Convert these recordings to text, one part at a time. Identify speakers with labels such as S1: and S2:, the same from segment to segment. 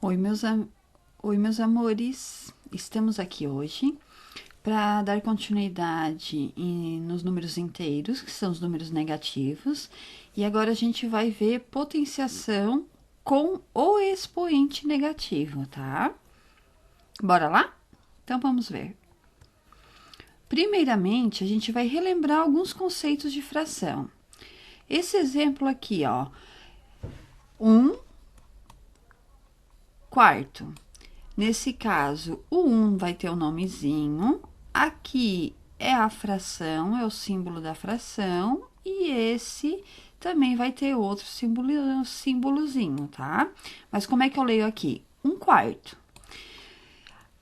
S1: Oi, meus amores. Estamos aqui hoje para dar continuidade nos números inteiros, que são os números negativos. E agora a gente vai ver potenciação com o expoente negativo, tá? Bora lá? Então, vamos ver. Primeiramente, a gente vai relembrar alguns conceitos de fração. Esse exemplo aqui, ó, 1/4. Nesse caso, o 1 vai ter o nomezinho, aqui é a fração, é o símbolo da fração, e esse também vai ter outro símbolozinho, tá? Mas como é que eu leio aqui? 1/4.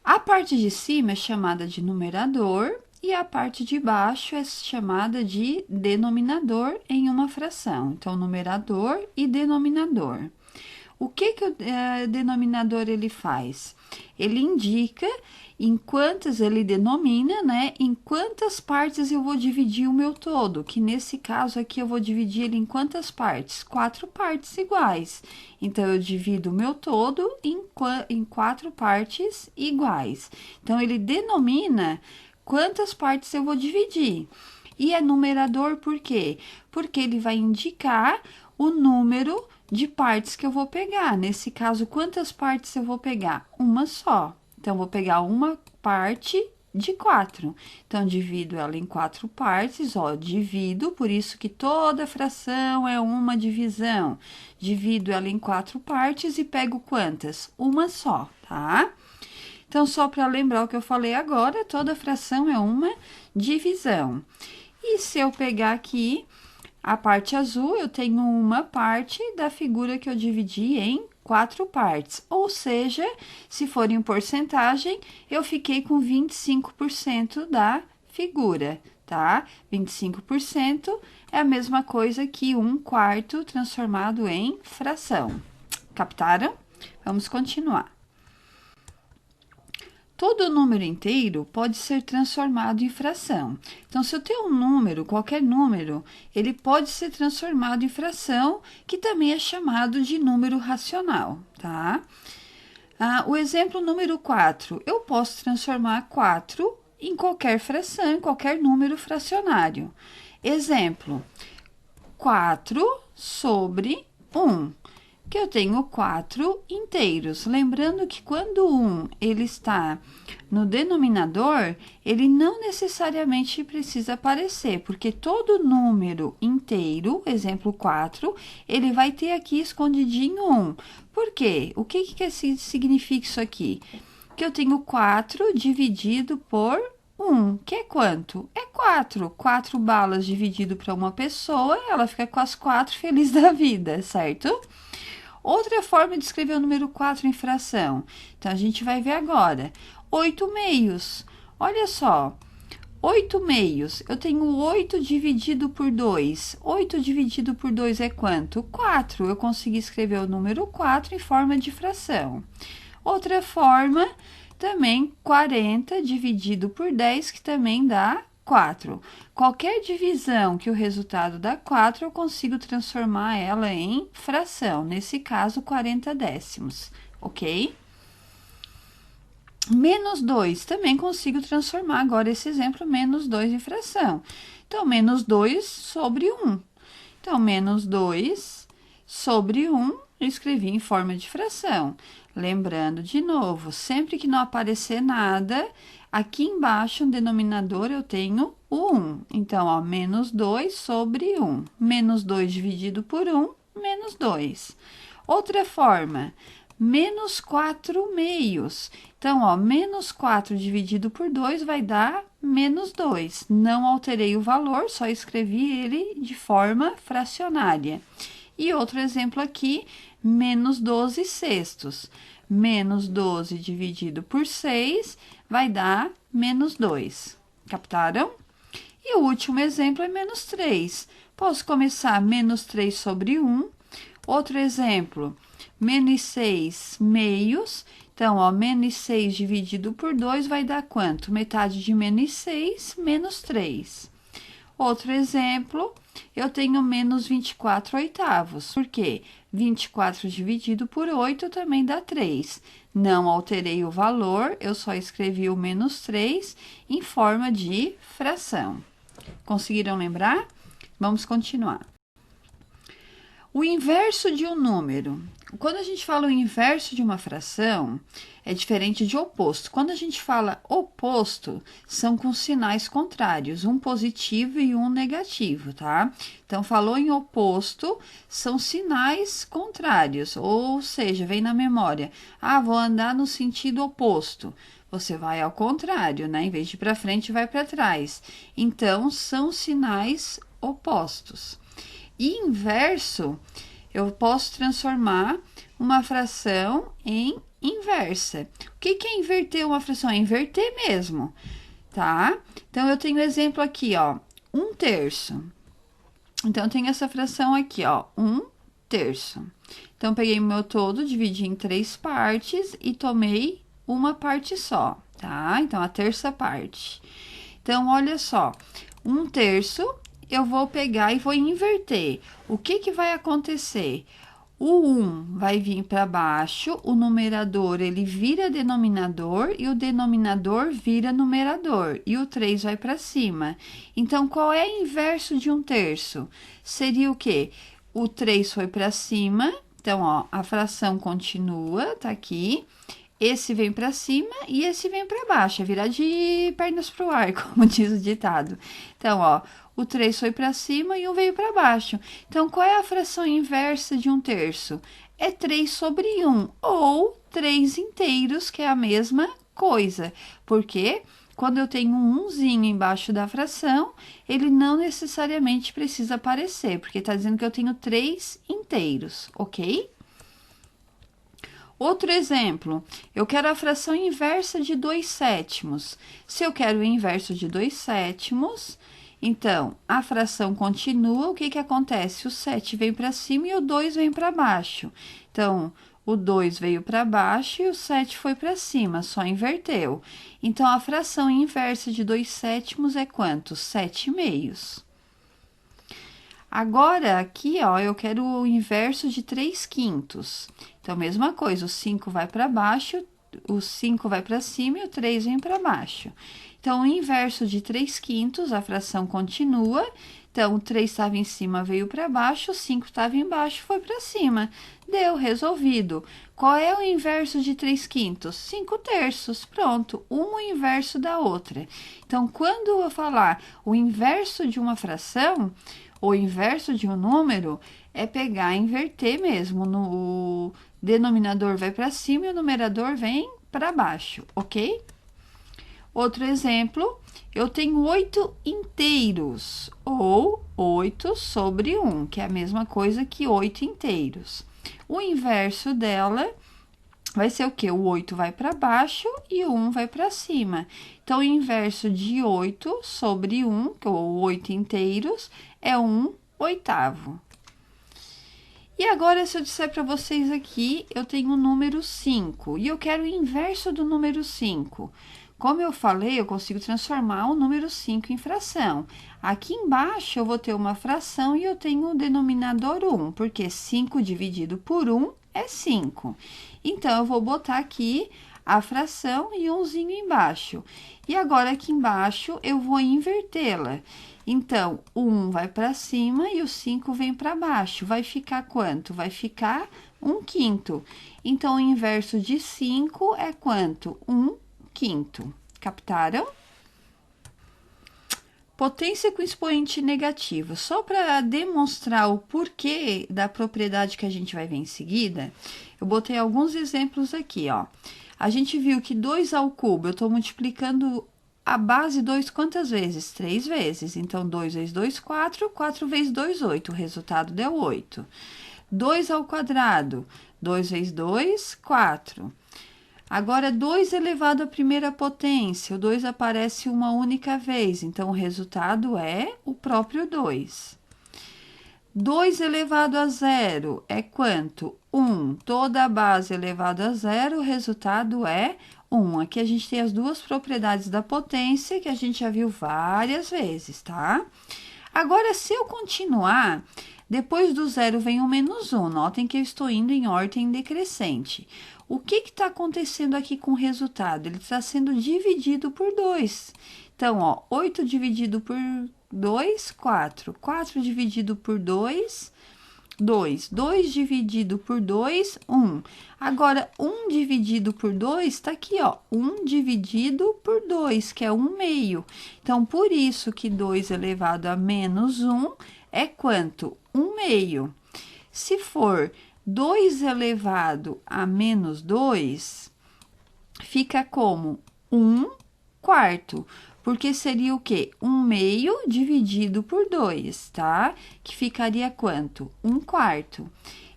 S1: A parte de cima é chamada de numerador e a parte de baixo é chamada de denominador em uma fração. Então, numerador e denominador. O que o denominador ele faz? Ele indica em quantas ele denomina, né? Em quantas partes eu vou dividir o meu todo, que nesse caso aqui eu vou dividir ele em quantas partes? 4 partes iguais. Então, eu divido o meu todo em 4 partes iguais. Então, ele denomina quantas partes eu vou dividir. E é numerador por quê? Porque ele vai indicar o número de partes que eu vou pegar. Nesse caso, quantas partes eu vou pegar? Uma só. Então, vou pegar uma parte de 4. Então, divido ela em 4 partes, ó, divido, por isso que toda fração é uma divisão. Divido ela em 4 partes e pego quantas? Uma só, tá? Então, só para lembrar o que eu falei agora, toda fração é uma divisão. E se eu pegar aqui a parte azul, eu tenho uma parte da figura que eu dividi em 4 partes. Ou seja, se for em porcentagem, eu fiquei com 25% da figura, tá? 25% é a mesma coisa que 1/4 transformado em fração. Captaram? Vamos continuar. Todo número inteiro pode ser transformado em fração. Então, se eu tenho um número, qualquer número, ele pode ser transformado em fração, que também é chamado de número racional, tá? O exemplo número 4, eu posso transformar 4 em qualquer fração, em qualquer número fracionário. Exemplo, 4/1. Que eu tenho 4 inteiros. Lembrando que quando 1 ele está no denominador, ele não necessariamente precisa aparecer, porque todo número inteiro, exemplo 4, ele vai ter aqui escondidinho 1. Por quê? O que significa isso aqui? Que eu tenho 4 dividido por 1, que é quanto? É 4. 4 balas dividido para uma pessoa, ela fica com as 4 feliz da vida, certo? Outra forma de escrever o número 4 em fração. Então, a gente vai ver agora. 8/2. Olha só. 8/2. Eu tenho 8 dividido por 2. 8 dividido por 2 é quanto? 4. Eu consegui escrever o número 4 em forma de fração. Outra forma, também 40 dividido por 10, que também dá 4. Qualquer divisão que o resultado dá 4, eu consigo transformar ela em fração. Nesse caso, 40 décimos, ok? -2, também consigo transformar agora esse exemplo, -2 em fração. Então, -2/1. Então, -2/1, eu escrevi em forma de fração. Lembrando, de novo, sempre que não aparecer nada, aqui embaixo, no denominador, eu tenho o 1. Então, ó, -2/1. -2 dividido por 1, -2. Outra forma, -4/2. Então, ó, -4 dividido por 2 vai dar -2. Não alterei o valor, só escrevi ele de forma fracionária. E outro exemplo aqui, -12/6. -12 dividido por 6 vai dar -2. Captaram? E o último exemplo é -3. Posso começar -3/1. Outro exemplo, -6/2. Então, ó, -6 dividido por 2 vai dar quanto? Metade de -6, -3. Outro exemplo, eu tenho menos 24 oitavos. Por quê? 24 dividido por 8 também dá 3. Não alterei o valor, eu só escrevi o menos 3 em forma de fração. Conseguiram lembrar? Vamos continuar. O inverso de um número. Quando a gente fala o inverso de uma fração, é diferente de oposto. Quando a gente fala oposto, são com sinais contrários, um positivo e um negativo, tá? Então, falou em oposto, são sinais contrários, ou seja, vem na memória. Ah, vou andar no sentido oposto. Você vai ao contrário, né? Em vez de ir para frente, vai para trás. Então, são sinais opostos. E inverso, eu posso transformar uma fração em inversa. O que é inverter uma fração? É inverter mesmo, tá? Então, eu tenho exemplo aqui, ó, 1/3. Então, eu tenho essa fração aqui, ó, 1/3. Então, peguei o meu todo, dividi em 3 partes e tomei uma parte só, tá? Então, a terça parte. Então, olha só, 1/3 eu vou pegar e vou inverter. O que vai acontecer? O 1 vai vir para baixo, o numerador ele vira denominador e o denominador vira numerador, e o 3 vai para cima. Então, qual é o inverso de 1/3? Seria o quê? O 3 foi para cima, então, ó, a fração continua, tá aqui. Esse vem para cima e esse vem para baixo, é virar de pernas pro ar, como diz o ditado. Então, ó, o 3 foi para cima e 1 veio para baixo. Então, qual é a fração inversa de 1/3? É 3 sobre 1, ou 3 inteiros, que é a mesma coisa. Porque quando eu tenho um 1zinho embaixo da fração, ele não necessariamente precisa aparecer, porque está dizendo que eu tenho 3 inteiros, ok? Outro exemplo, eu quero a fração inversa de 2/7. Se eu quero o inverso de 2/7, então, a fração continua, o que acontece? O 7 vem para cima e o 2 vem para baixo. Então, o 2 veio para baixo e o 7 foi para cima, só inverteu. Então, a fração inversa de 2/7 é quanto? 7/2. Agora, aqui, ó, eu quero o inverso de 3/5. Então, mesma coisa, o 5 vai para baixo, o 5 vai para cima e o 3 vem para baixo. Então, o inverso de 3/5, a fração continua. Então, o 3 estava em cima, veio para baixo, o 5 estava embaixo, foi para cima. Deu, resolvido. Qual é o inverso de 3/5? 5/3. Pronto, uma o inverso da outra. Então, quando eu falar o inverso de uma fração, o inverso de um número, é pegar e inverter mesmo. O denominador vai para cima e o numerador vem para baixo, ok? Outro exemplo, eu tenho 8 inteiros, ou 8 sobre 1, que é a mesma coisa que 8 inteiros. O inverso dela vai ser o quê? O 8 vai para baixo e o 1 vai para cima. Então, o inverso de 8 sobre 1, que é o 8 inteiros, é 1/8. E agora, se eu disser para vocês aqui, eu tenho o número 5 e eu quero o inverso do número 5. Como eu falei, eu consigo transformar o número 5 em fração. Aqui embaixo, eu vou ter uma fração e eu tenho o denominador 1, porque 5 dividido por 1 é 5. Então, eu vou botar aqui a fração e umzinho embaixo. E agora, aqui embaixo, eu vou invertê-la. Então, o 1 vai para cima e o 5 vem para baixo. Vai ficar quanto? Vai ficar 1/5. Então, o inverso de 5 é quanto? 1/5. Captaram? Potência com expoente negativo. Só para demonstrar o porquê da propriedade que a gente vai ver em seguida, eu botei alguns exemplos aqui, ó. A gente viu que 2 ao cubo, eu estou multiplicando a base 2 quantas vezes? 3 vezes. Então, 2 vezes 2, 4. 4 vezes 2, 8. O resultado deu 8. 2 ao quadrado. 2 vezes 2, 4. Agora, 2 elevado à primeira potência. O 2 aparece uma única vez. Então, o resultado é o próprio 2. 2 elevado a 0 é quanto? 1. Toda a base elevada a 0, o resultado é 1. Aqui a gente tem as duas propriedades da potência que a gente já viu várias vezes, tá? Agora, se eu continuar, depois do zero vem o -1. Notem que eu estou indo em ordem decrescente. O que está acontecendo aqui com o resultado? Ele está sendo dividido por 2. Então, ó, 8 dividido por 2, 4. 4 dividido por 2, 2. 2 dividido por 2, 1. Agora, 1 dividido por 2 está aqui, ó. 1 dividido por 2, que é 1/2. Então, por isso que 2 elevado a -1 é quanto? 1/2. Se for 2 elevado a -2, fica como 1/4. Porque seria o quê? 1/2 dividido por 2, tá? Que ficaria quanto? 1/4.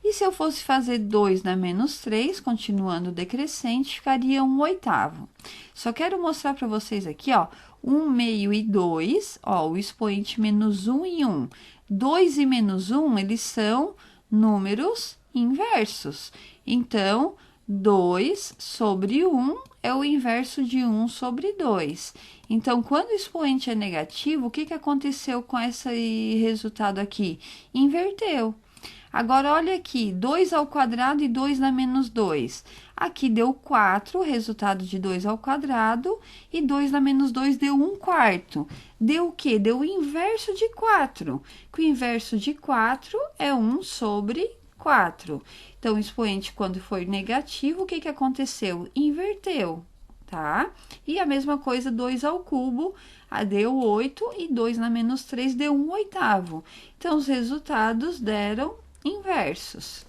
S1: E se eu fosse fazer 2 na -3, continuando decrescente, ficaria 1/8. Só quero mostrar para vocês aqui, ó, 1/2 e 2, ó, o expoente -1 e 1. 2 e -1, eles são números inversos. Então, 2 sobre 1 é o inverso de 1 sobre 2. Então, quando o expoente é negativo, o que aconteceu com esse resultado aqui? Inverteu. Agora, olha aqui, 2 ao quadrado e 2 na -2. Aqui deu 4, resultado de 2 ao quadrado, e 2 na -2 deu 1/4. Deu o quê? Deu o inverso de 4, que o inverso de 4 é 1 sobre 4. Então, o expoente, quando for negativo, o que aconteceu? Inverteu, tá? E a mesma coisa, 2 ao cubo, deu 8, e 2 na -3 deu 1/8. Então, os resultados deram inversos.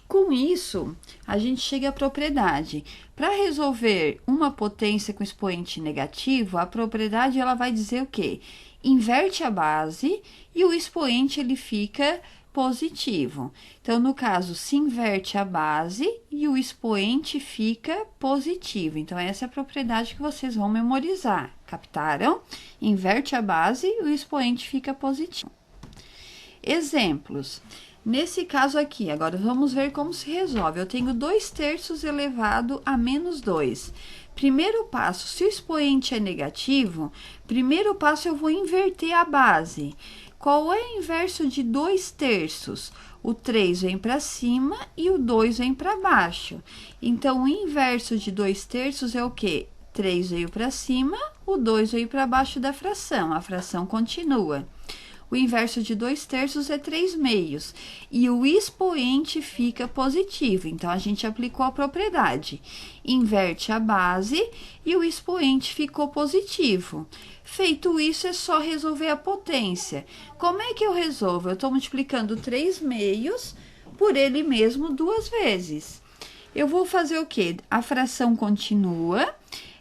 S1: Com isso, a gente chega à propriedade. Para resolver uma potência com expoente negativo, a propriedade ela vai dizer o quê? Inverte a base e o expoente ele fica positivo. Então, no caso, se inverte a base e o expoente fica positivo. Então, essa é a propriedade que vocês vão memorizar. Captaram? Inverte a base e o expoente fica positivo. Exemplos. Nesse caso aqui, agora vamos ver como se resolve. Eu tenho 2/3 elevado a -2. Primeiro passo, se o expoente é negativo, primeiro passo eu vou inverter a base. Qual é o inverso de 2/3? O 3 vem para cima e o 2 vem para baixo. Então, o inverso de 2/3 é o quê? 3 veio para cima, o 2 veio para baixo da fração. A fração continua. O inverso de 2/3 é 3/2. E o expoente fica positivo. Então, a gente aplicou a propriedade. Inverte a base e o expoente ficou positivo. Feito isso, é só resolver a potência. Como é que eu resolvo? Eu estou multiplicando 3/2 por ele mesmo 2 vezes. Eu vou fazer o quê? A fração continua.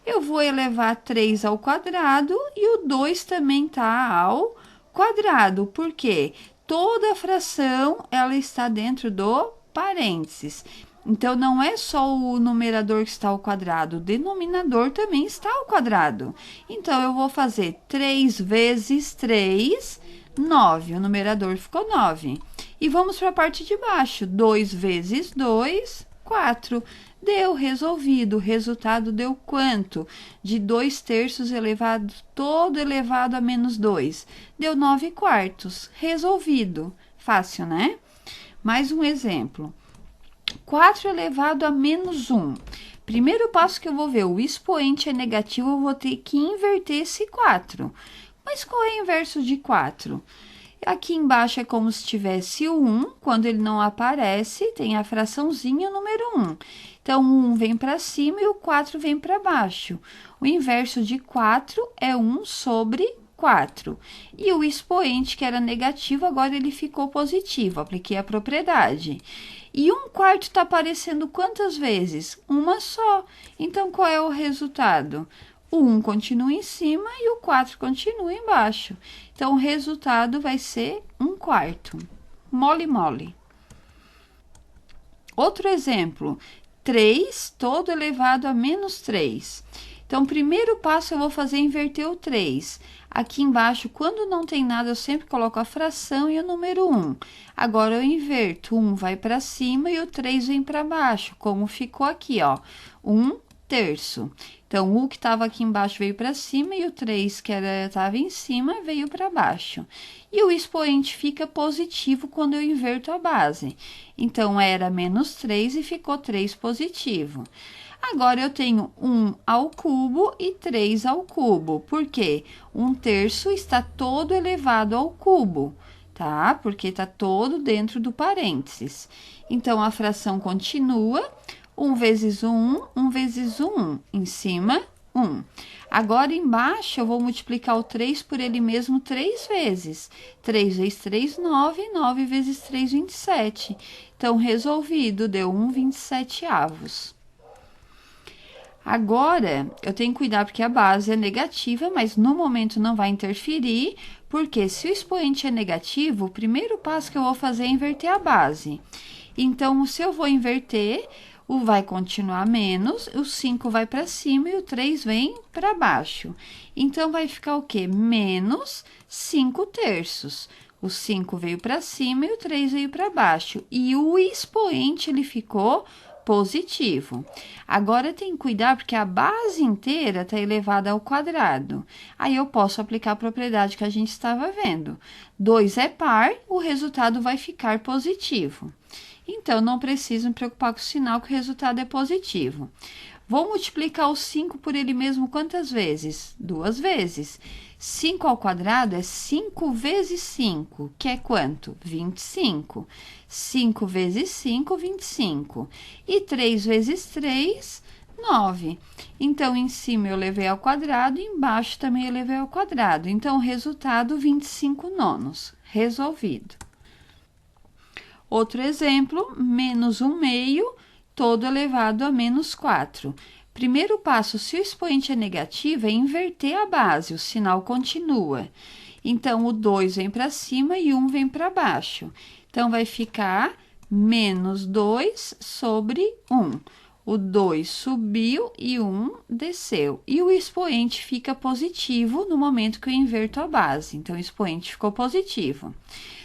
S1: Eu vou elevar 3 ao quadrado e o 2 também está ao quadrado, porque toda fração ela está dentro do parênteses. Então, não é só o numerador que está ao quadrado, o denominador também está ao quadrado. Então, eu vou fazer 3 vezes 3, 9. O numerador ficou 9. E vamos para a parte de baixo. 2 vezes 2, 4. Deu resolvido. O resultado deu quanto? De 2/3 elevado, todo elevado a -2. Deu 9/4. Resolvido. Fácil, né? Mais um exemplo. 4 elevado a -1. Primeiro passo que eu vou ver, o expoente é negativo, eu vou ter que inverter esse 4. Mas qual é o inverso de 4? Aqui embaixo é como se tivesse o 1, quando ele não aparece, tem a fraçãozinha, o número 1. Então, o 1 vem para cima e o 4 vem para baixo. O inverso de 4 é 1 sobre 4. E o expoente, que era negativo, agora ele ficou positivo, apliquei a propriedade. E 1/4 está aparecendo quantas vezes? Uma só. Então, qual é o resultado? O 1 continua em cima e o 4 continua embaixo. Então, o resultado vai ser 1/4. Mole, mole. Outro exemplo. 3 todo elevado a -3. Então, o primeiro passo eu vou fazer inverter o 3. Aqui embaixo, quando não tem nada, eu sempre coloco a fração e o número 1. Agora, eu inverto. O 1 vai para cima e o 3 vem para baixo, como ficou aqui, ó. 1, terço. Então, o que estava aqui embaixo veio para cima e o 3 que estava em cima veio para baixo. E o expoente fica positivo quando eu inverto a base. Então, era menos 3 e ficou 3 positivo. Agora, eu tenho 1 ao cubo e 3 ao cubo. Por quê? 1 terço está todo elevado ao cubo, tá? Porque está todo dentro do parênteses. Então, a fração continua. 1 vezes 1, 1 vezes 1, em cima, 1. Agora, embaixo, eu vou multiplicar o 3 por ele mesmo 3 vezes. 3 vezes 3, 9, 9 vezes 3, 27. Então, resolvido, deu 1/27. Agora, eu tenho que cuidar porque a base é negativa, mas no momento não vai interferir, porque se o expoente é negativo, o primeiro passo que eu vou fazer é inverter a base. Então, se eu vou inverter, o vai continuar menos, o 5 vai para cima e o 3 vem para baixo. Então, vai ficar o quê? Menos 5 terços. O 5 veio para cima e o 3 veio para baixo. E o expoente, ele ficou positivo. Agora, tem que cuidar porque a base inteira está elevada ao quadrado. Aí, eu posso aplicar a propriedade que a gente estava vendo. 2 é par, o resultado vai ficar positivo. Então, não preciso me preocupar com o sinal que o resultado é positivo. Vou multiplicar o 5 por ele mesmo quantas vezes? 2 vezes. 5 ao quadrado é 5 vezes 5, que é quanto? 25. 5 vezes 5, 25. E 3 vezes 3, 9. Então, em cima eu levei ao quadrado e embaixo também eu levei ao quadrado. Então, o resultado, 25 nonos. Resolvido. Outro exemplo, menos 1/2, todo elevado a menos 4. Primeiro passo, se o expoente é negativo, é inverter a base, o sinal continua. Então, o 2 vem para cima e 1 vem para baixo. Então, vai ficar menos 2 sobre 1. O 2 subiu e 1 desceu. E o expoente fica positivo no momento que eu inverto a base. Então, o expoente ficou positivo.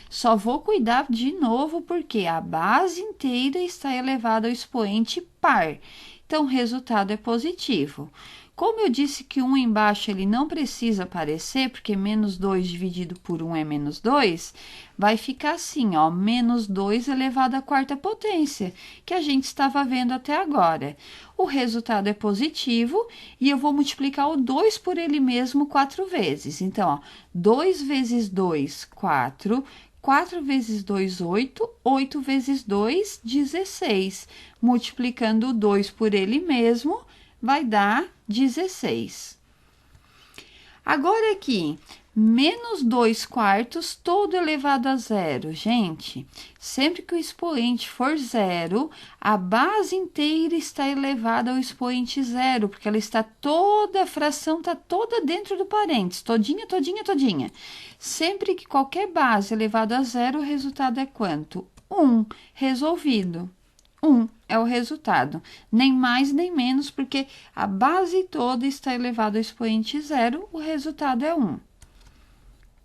S1: Só vou cuidar de novo porque a base inteira está elevada ao expoente par. Então, o resultado é positivo. Como eu disse que 1 embaixo ele não precisa aparecer, porque menos 2 dividido por 1 é menos 2, vai ficar assim, ó, menos 2 elevado à quarta potência, que a gente estava vendo até agora. O resultado é positivo e eu vou multiplicar o 2 por ele mesmo 4 vezes. Então, ó, 2 vezes 2, 4. 4 vezes 2, 8. 8 vezes 2, 16. Multiplicando o 2 por ele mesmo, vai dar 16. Agora aqui, menos 2 quartos, todo elevado a zero. Gente, sempre que o expoente for zero, a base inteira está elevada ao expoente zero, porque ela está toda, a fração está toda dentro do parênteses, todinha, todinha, todinha. Sempre que qualquer base elevado a zero, o resultado é quanto? 1, resolvido. 1 é o resultado, nem mais nem menos, porque a base toda está elevada ao expoente zero, o resultado é 1.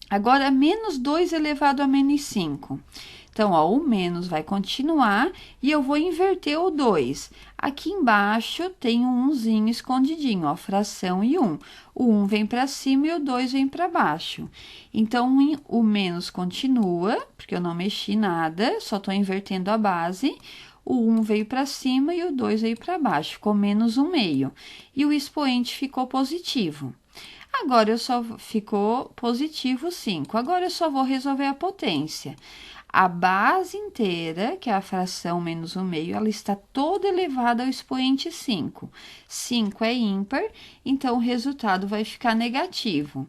S1: Agora, menos 2 elevado a menos 5. Então, ó, o menos vai continuar e eu vou inverter o 2. Aqui embaixo tem um 1zinho escondidinho, ó, fração e 1. O 1 vem para cima e o 2 vem para baixo. Então, o menos continua, porque eu não mexi nada, só estou invertendo a base. O 1 veio para cima e o 2 veio para baixo, ficou menos 1/2. E o expoente ficou positivo. Agora, ficou positivo 5. Agora, eu só vou resolver a potência. A base inteira, que é a fração menos 1/2, ela está toda elevada ao expoente 5. 5 é ímpar, então, o resultado vai ficar negativo.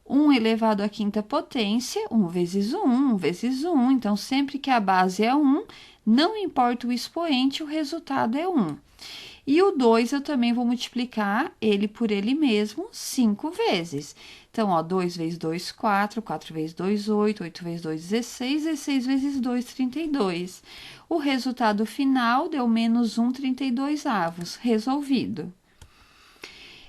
S1: 1 elevado à quinta potência, 1 vezes 1, 1 vezes 1. Então, sempre que a base é 1, não importa o expoente, o resultado é 1. E o 2 eu também vou multiplicar ele por ele mesmo 5 vezes. Então, ó, 2 vezes 2, 4, 4 vezes 2, 8, 8 vezes 2, 16, 16 vezes 2, 32. O resultado final deu menos 1/32, resolvido.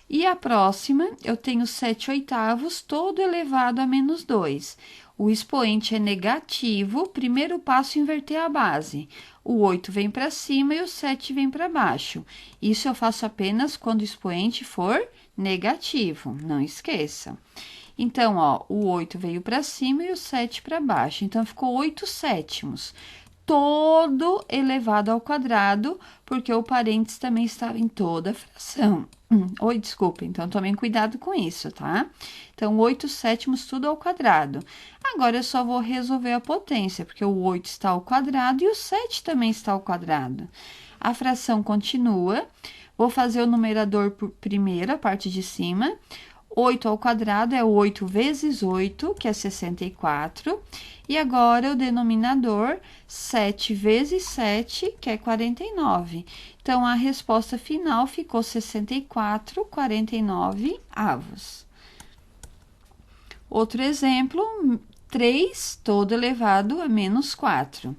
S1: E a próxima, eu tenho 7/8, todo elevado a menos 2. O expoente é negativo, primeiro passo, inverter a base. o 8 vem para cima e o 7 vem para baixo. Isso eu faço apenas quando o expoente for negativo, não esqueçam. Então, ó, o 8 veio para cima e o 7 para baixo. Então, ficou 8 sétimos. Todo elevado ao quadrado, porque o parênteses também estava em toda a fração. Oi, desculpa, então tomem cuidado com isso, tá? Então, 8 sétimos tudo ao quadrado. Agora, eu só vou resolver a potência, porque o 8 está ao quadrado e o 7 também está ao quadrado. A fração continua. Vou fazer o numerador por primeiro, a parte de cima. 8 ao quadrado é 8 vezes 8, que é 64. E agora, o denominador, 7 vezes 7, que é 49. Então, a resposta final ficou 64,49 avos. Outro exemplo, 3 todo elevado a menos 4.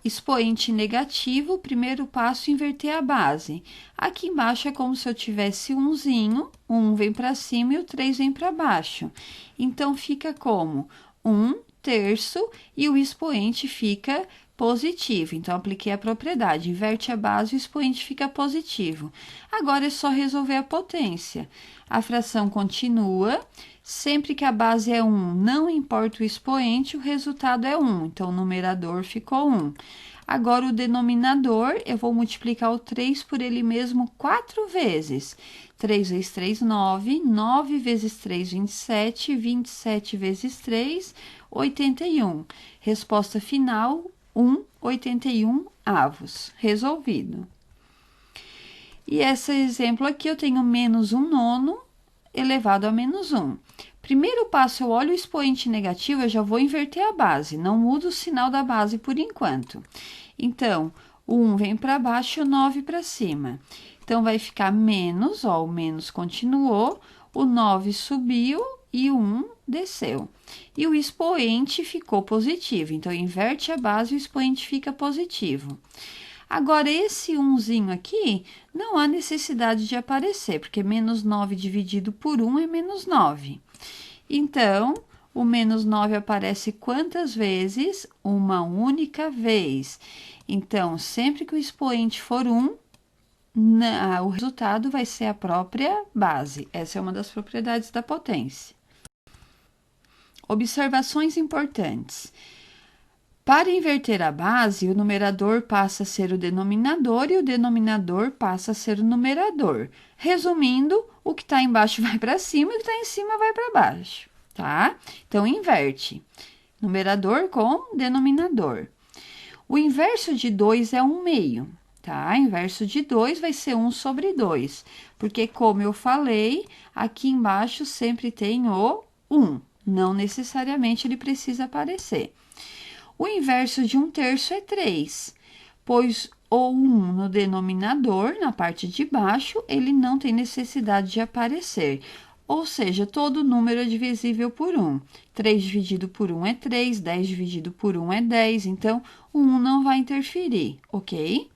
S1: Expoente negativo, o primeiro passo, inverter a base. Aqui embaixo é como se eu tivesse umzinho, o 1 vem para cima e o 3 vem para baixo. Então, fica como 1/3 e o expoente fica positivo. Então, apliquei a propriedade, inverte a base, o expoente fica positivo. Agora, é só resolver a potência. A fração continua. Sempre que a base é 1, não importa o expoente, o resultado é 1. Então, o numerador ficou 1. Agora, o denominador, eu vou multiplicar o 3 por ele mesmo 4 vezes. 3 vezes 3, 9. 9 vezes 3, 27. 27 vezes 3, 81. Resposta final, 1/81 avos. Resolvido. E esse exemplo aqui, eu tenho menos 1/9 elevado a menos 1. Primeiro passo, eu olho o expoente negativo, eu já vou inverter a base, não mudo o sinal da base por enquanto. Então, o 1 vem para baixo e o 9 para cima. Então, vai ficar menos, ó, o menos continuou, o 9 subiu e o 1 desceu. E o expoente ficou positivo, então, inverte a base e o expoente fica positivo. Agora, esse 1zinho aqui, não há necessidade de aparecer, porque menos 9 dividido por 1 é menos 9. Então, o menos 9 aparece quantas vezes? Uma única vez. Então, sempre que o expoente for 1, o resultado vai ser a própria base. Essa é uma das propriedades da potência. Observações importantes. Para inverter a base, o numerador passa a ser o denominador e o denominador passa a ser o numerador. Resumindo, o que está embaixo vai para cima e o que está em cima vai para baixo, tá? Então, inverte. Numerador com denominador. O inverso de 2 é 1/2, tá? Inverso de 2 vai ser 1/2, porque, como eu falei, aqui embaixo sempre tem o 1. Não necessariamente ele precisa aparecer. O inverso de 1/3 é 3, pois o 1 no denominador, na parte de baixo, ele não tem necessidade de aparecer. Ou seja, todo número é divisível por 1. 3 dividido por 1 é 3, 10 dividido por 1 é 10, então o 1 não vai interferir, ok?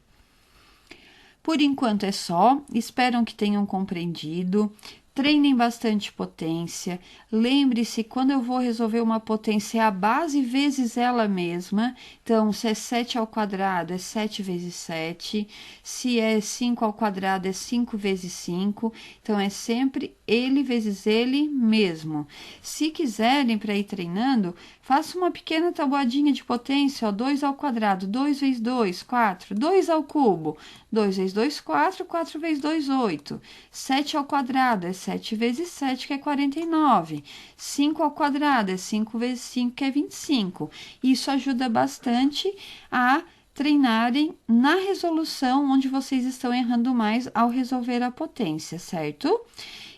S1: Por enquanto é só, espero que tenham compreendido. Treinem bastante potência. Lembre-se, quando eu vou resolver uma potência, é a base vezes ela mesma. Então, se é 7 ao quadrado, é 7 vezes 7. Se é 5 ao quadrado, é 5 vezes 5. Então, é sempre ele vezes ele mesmo. Se quiserem, para ir treinando, faça uma pequena tabuadinha de potência, ó, 2 ao quadrado, 2 vezes 2, 4. 2 ao cubo, 2 vezes 2, 4. 4 vezes 2, 8. 7 ao quadrado, é 7 vezes 7, que é 49. 5 ao quadrado é 5 vezes 5, que é 25. Isso ajuda bastante a treinarem na resolução onde vocês estão errando mais ao resolver a potência, certo?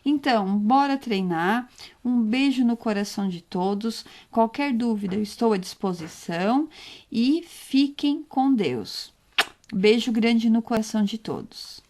S1: Então, bora treinar. Um beijo no coração de todos. Qualquer dúvida, eu estou à disposição. E fiquem com Deus. Beijo grande no coração de todos.